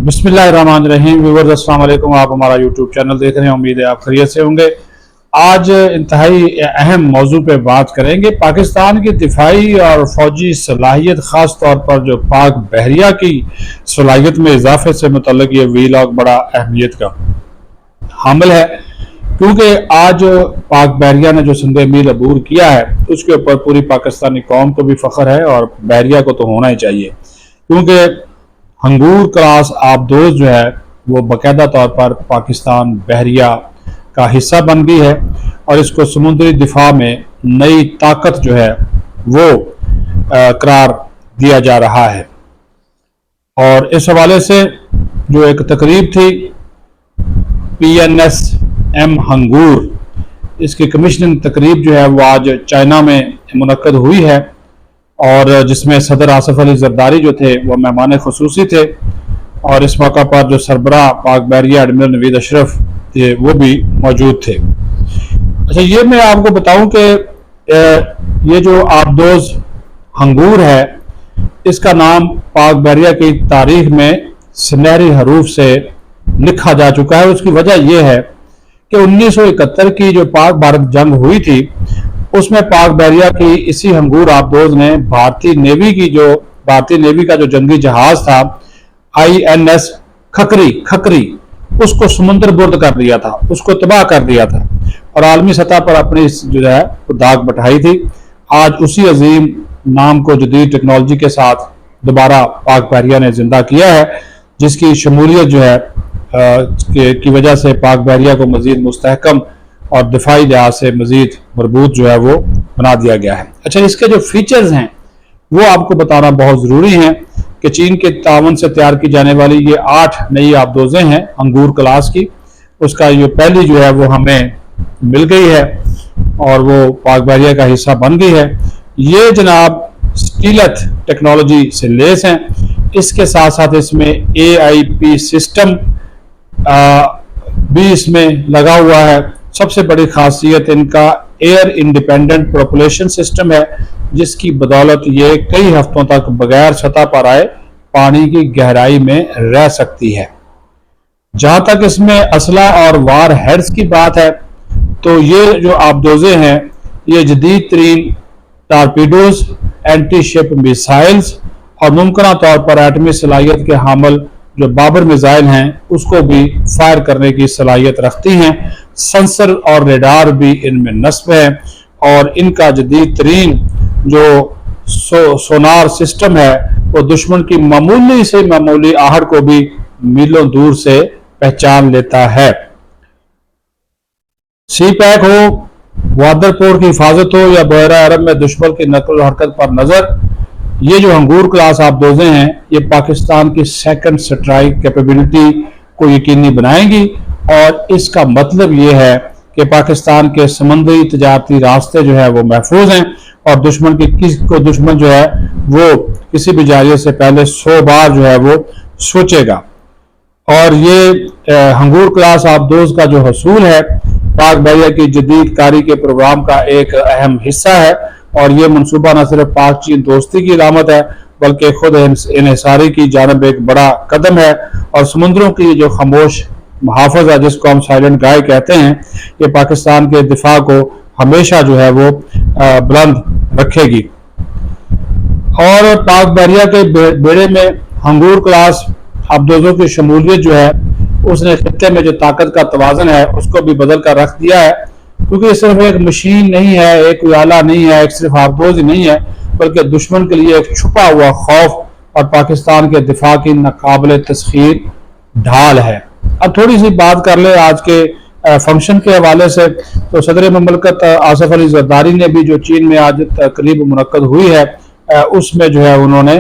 बिस्मिल्लाहिर्रहमानिर्रहीम। व्यूअर्स अस्सलाम वालेकुम। आप हमारा यूट्यूब चैनल देख रहे हैं, उम्मीद है आप खैरियत से होंगे। आज इंतहाई अहम मौजू पे बात करेंगे। पाकिस्तान की दिफाई और फौजी सलाहियत, ख़ास तौर पर जो पाक बहरिया की सलाहियत में इजाफे से मुतल्लिक ये वीलॉग बड़ा अहमियत का हामिल है, क्योंकि आज पाक बहरिया ने जो संदे मील अबूर किया है उसके ऊपर पूरी पाकिस्तानी कौम को भी फ़ख्र है और बहरिया को तो होना ही चाहिए, क्योंकि हंगूर क्लास आबदोज जो है वो बाकायदा तौर पर पाकिस्तान बहरिया का हिस्सा बन गई है और इसको समुद्री दिफा में नई ताकत जो है वो करार दिया जा रहा है। और इस हवाले से जो एक तकरीब थी PNSM हंगूर, इसकी कमिश्निंग तकरीब जो है वो आज चाइना में मुनक्कद हुई है और जिसमें सदर आसिफ अली जरदारी जो थे वो मेहमान खुसूसी थे और इस मौका पर जो सरबराह पाक बहरिया एडमिरल नवीद अशरफ थे वो भी मौजूद थे। अच्छा, ये मैं आपको बताऊं कि ये जो आबदोज हंगूर है इसका नाम पाक बहरिया की तारीख में सुनहरी हरूफ से लिखा जा चुका है। उसकी वजह यह है कि 1971 की जो पाक भारत जंग हुई थी उसमें पाक बहरिया की इसी हंगूर आबदोज ने भारतीय नेवी का जो जंगी जहाज था INS खकरी उसको समुद्र बुर्द कर दिया था, उसको तबाह कर दिया था और आलमी सतह पर अपनी जो है दाग बठाई थी। आज उसी अजीम नाम को जदीद टेक्नोलॉजी के साथ दोबारा पाक बहरिया ने जिंदा किया है, जिसकी शमूलियत जो है की वजह से पाक बहरिया को मजीद मुस्तहकम और दिफाई लिहाज से मजीद मजबूत जो है वो बना दिया गया है। अच्छा, इसके जो फीचर्स हैं वो आपको बताना बहुत ज़रूरी है कि चीन के तावन से तैयार की जाने वाली ये 8 नई आबदोजें हैं हंगूर क्लास की। उसका ये पहली जो है वो हमें मिल गई है और वो पाक बहरिया का हिस्सा बन गई है। ये जनाब स्टीलथ टेक्नोलॉजी से लेस हैं। इसके साथ साथ इसमें AIP सिस्टम भी इसमें लगा हुआ है। सबसे बड़ी खासियत इनका एयर इंडिपेंडेंट प्रोपल्शन सिस्टम है, जिसकी बदौलत ये कई हफ्तों तक बगैर सतह पर आए पानी की गहराई में रह सकती है। जहां तक इसमें असला और वार हेड्स की बात है तो ये जो आबदोजें हैं ये जदीद तरीन टारपीडोज, एंटी शिप मिसाइल्स और मुमकिन तौर पर एटमी सलाहियत के हामिल जो बाबर मिसाइल हैं उसको भी फायर करने की सलाहियत रखती हैं। सेंसर और रेडार भी इनमें नस्ब है और इनका जदीद तरीन जो सोनार सिस्टम है वो दुश्मन की मामूली से मामूली आहट को भी मीलों दूर से पहचान लेता है। सी पैक हो, वादरपोर की हिफाजत हो या बहरा अरब में दुश्मन की नकल हरकत पर नजर, ये जो हंगूर क्लास आबदोजें हैं ये पाकिस्तान की सेकंड स्ट्राइक कैपेबिलिटी को यकीनी बनाएंगी और इसका मतलब ये है कि पाकिस्तान के समुद्री तजारती रास्ते जो है वो महफूज हैं और दुश्मन जो है वो किसी भी जारिये से पहले 100 बार जो है वो सोचेगा। और ये हंगूर क्लास आबदोज का जो हसूल है पाक बहरिया की जदीद कारी के प्रोग्राम का एक अहम हिस्सा है और ये मनसूबा न सिर्फ पाक चीन दोस्ती की अलामत है बल्कि खुद इन्हिसारी की जानब एक बड़ा कदम है और समुद्रों की जो खामोश मुहाफ़िज़ है जिसको हम साइलेंट गाय कहते हैं, ये पाकिस्तान के दिफा को हमेशा जो है वो बुलंद रखेगी। और पाक बहरिया के बेड़े में हंगूर क्लास आबदोजों की शमूलियत जो है उसने खित्ते में जो ताकत का तवाज़न है उसको भी बदल कर रख दिया है, क्योंकि सिर्फ एक मशीन नहीं है, एक आला नहीं है, एक सिर्फ आबदोज ही नहीं है, बल्कि दुश्मन के लिए एक छुपा हुआ खौफ और पाकिस्तान के दिफा की नाकाबिल तस्खीर ढाल है। अब थोड़ी सी बात कर ले आज के फंक्शन के हवाले से। तो सदर ममलकत आसिफ अली जरदारी ने भी जो चीन में आज तकरीब मुनक्कद हुई है उसमें जो है उन्होंने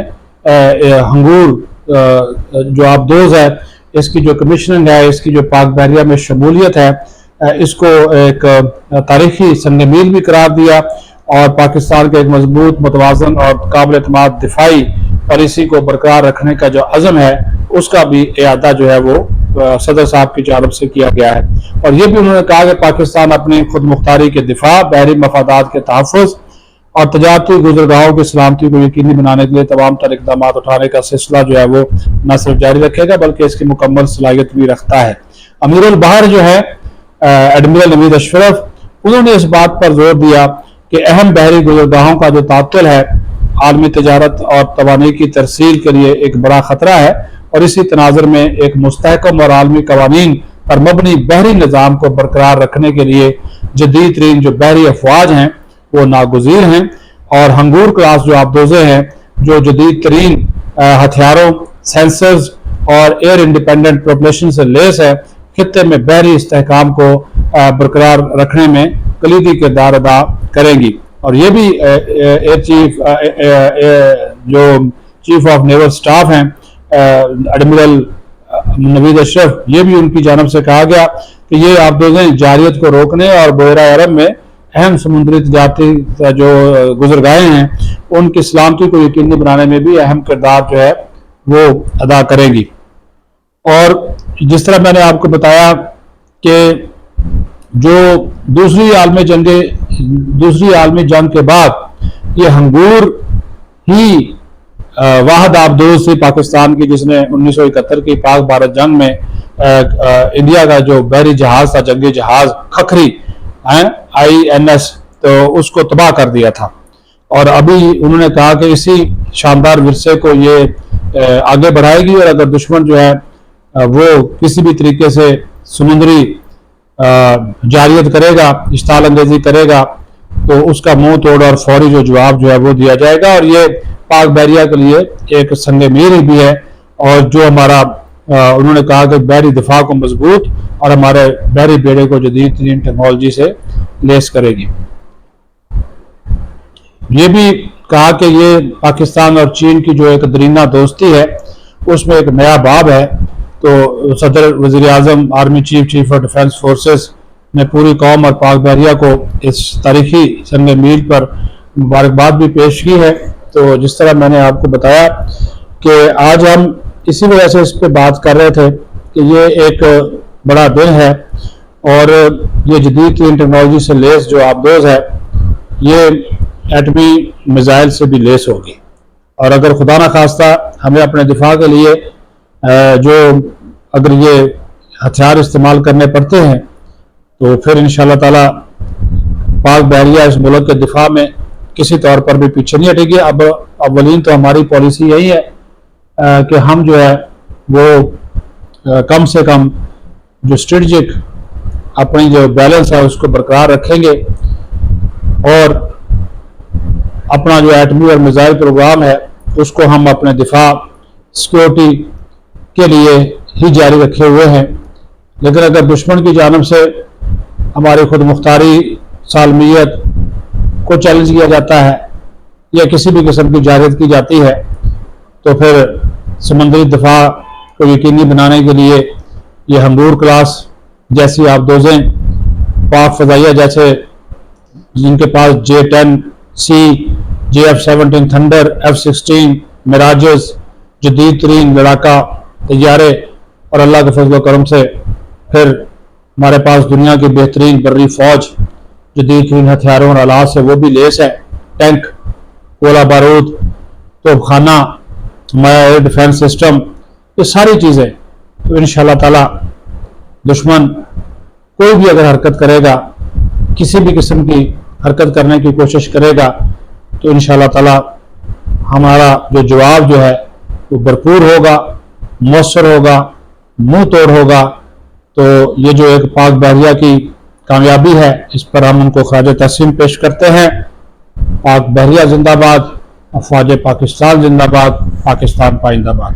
हंगूर जो आबदोज है इसकी जो कमिश्निंग है, इसकी जो पाक बहरिया में शमूलियत है, इसको एक तारीखी संग मील भी करार दिया और पाकिस्तान के एक मजबूत, मुतवाज़न और काबिल एतमाद दिफाई पॉलिसी को बरकरार रखने का जो अज़म है उसका भी इयादा जो है वो सदर साहब की जानब से किया गया है। और ये भी उन्होंने कहा कि पाकिस्तान अपनी खुद मुख्तारी के दिफा, बहरी मफादात के तहफ़्फ़ुज़ اور تجارتی گزرگاہوں کی سلامتی کو یقینی بنانے کے لیے تمام تر اقدامات اٹھانے کا سلسلہ جو ہے وہ نہ صرف جاری رکھے گا بلکہ اس کی مکمل صلاحیت بھی رکھتا ہے۔ امیر البحر جو ہے ایڈمرل نوید اشرف، انہوں نے اس بات پر زور دیا کہ اہم بحری گزرگاہوں کا جو تعطل ہے عالمی تجارت اور توانائی کی ترسیل کے لیے ایک بڑا خطرہ ہے، اور اسی تناظر میں ایک مستحکم اور عالمی قوانین پر مبنی بحری نظام کو برقرار رکھنے کے لیے جدید ترین جو بحری افواج ہیں وہ ناگزیر ہیں، اور ہنگور کلاس جو آبدوزیں ہیں جو جدید ترین ہتھیاروں، سینسرز اور ایئر انڈیپینڈنٹ پروپلشن سے لیس ہے، خطے میں بحری استحکام کو برقرار رکھنے میں کلیدی کردار ادا کریں گی۔ اور یہ بھی ایئر چیف جو چیف آف نیول سٹاف ہیں ایڈمرل نوید اشرف، یہ بھی ان کی جانب سے کہا گیا کہ یہ آبدوزیں جاریت کو روکنے اور بحیرہ عرب میں اہم سمندری تجارتی جو گزرگاہیں ہیں ان کی سلامتی کو یقینی بنانے میں بھی اہم کردار جو ہے وہ ادا کرے گی۔ اور جس طرح میں نے آپ کو بتایا کہ جو دوسری عالمی جنگ کے بعد یہ ہنگور ہی واحد آبدوز تھی پاکستان کی جس نے 1971 کی پاک بھارت جنگ میں انڈیا کا جو بحری جہاز تھا، جنگی جہاز کھکھری INS، تو اس کو تباہ کر دیا تھا۔ اور ابھی انہوں نے کہا کہ اسی شاندار ورثے کو یہ آگے بڑھائے گی، اور اگر دشمن جو ہے وہ کسی بھی طریقے سے سمندری جاریت کرے گا، اشتعال انگیزی کرے گا، تو اس کا منہ توڑ اور فوری جو جواب جو ہے وہ دیا جائے گا۔ اور یہ پاک بحریہ کے لیے ایک سنگ میل بھی ہے، اور جو ہمارا انہوں نے کہا کہ بحری دفاع کو مضبوط اور ہمارے بحری بیڑے کو جدید ترین ٹیکنالوجی سے لیس کرے گی۔ یہ بھی کہا کہ یہ پاکستان اور چین کی جو ایک درینہ دوستی ہے اس میں ایک نیا باب ہے۔ تو صدر وزیر اعظم army chief of defence forces نے پوری قوم اور پاک بحریہ کو اس تاریخی سنگ میل پر مبارکباد بھی پیش کی ہے۔ تو جس طرح میں نے آپ کو بتایا کہ آج ہم اسی وجہ سے اس پہ بات کر رہے تھے کہ یہ ایک بڑا دن ہے، اور یہ جدید ترین ٹیکنالوجی سے لیس جو آبدوز ہے یہ ایٹمی میزائل سے بھی لیس ہوگی، اور اگر خدا نخواستہ ہمیں اپنے دفاع کے لیے جو اگر یہ ہتھیار استعمال کرنے پڑتے ہیں تو پھر انشاءاللہ تعالی پاک بحریہ اس ملک کے دفاع میں کسی طور پر بھی پیچھے نہیں ہٹے گی۔ اب اولین تو ہماری پالیسی یہی ہے کہ ہم جو ہے وہ کم سے کم جو اسٹریٹجک اپنی جو بیلنس ہے اس کو برقرار رکھیں گے، اور اپنا جو ایٹمی اور میزائل پروگرام ہے اس کو ہم اپنے دفاع سیکورٹی کے لیے ہی جاری رکھے ہوئے ہیں۔ لیکن اگر دشمن کی جانب سے ہماری خود مختاری سالمیت کو چیلنج کیا جاتا ہے یا کسی بھی قسم کی جارحیت کی جاتی ہے تو پھر سمندری دفاع کو یقینی بنانے کے لیے یہ ہنگور کلاس جیسی آبدوزیں، پاک فضائیہ جیسے جن کے پاس J-10C، JF-17 تھنڈر، F-16 میراجز، جدید ترین لڑاکا طیارے، اور اللہ کے فضل و کرم سے پھر ہمارے پاس دنیا کی بہترین بری فوج جدید ترین ہتھیاروں اور آلات سے وہ بھی لیس ہے، ٹینک، گولہ بارود، توپ خانہ، ہمارا ایئر ڈیفنس سسٹم، یہ ساری چیزیں تو انشاءاللہ تعالی دشمن کوئی بھی اگر حرکت کرے گا، کسی بھی قسم کی حرکت کرنے کی کوشش کرے گا تو انشاءاللہ تعالی ہمارا جو جواب جو ہے وہ بھرپور ہوگا، مؤثر ہوگا، منہ توڑ ہوگا۔ تو یہ جو ایک پاک بحریہ کی کامیابی ہے اس پر ہم ان کو خراج تحسین پیش کرتے ہیں۔ پاک بحریہ زندہ باد، افواج پاکستان زندہ باد، پاکستان پائندہ باد۔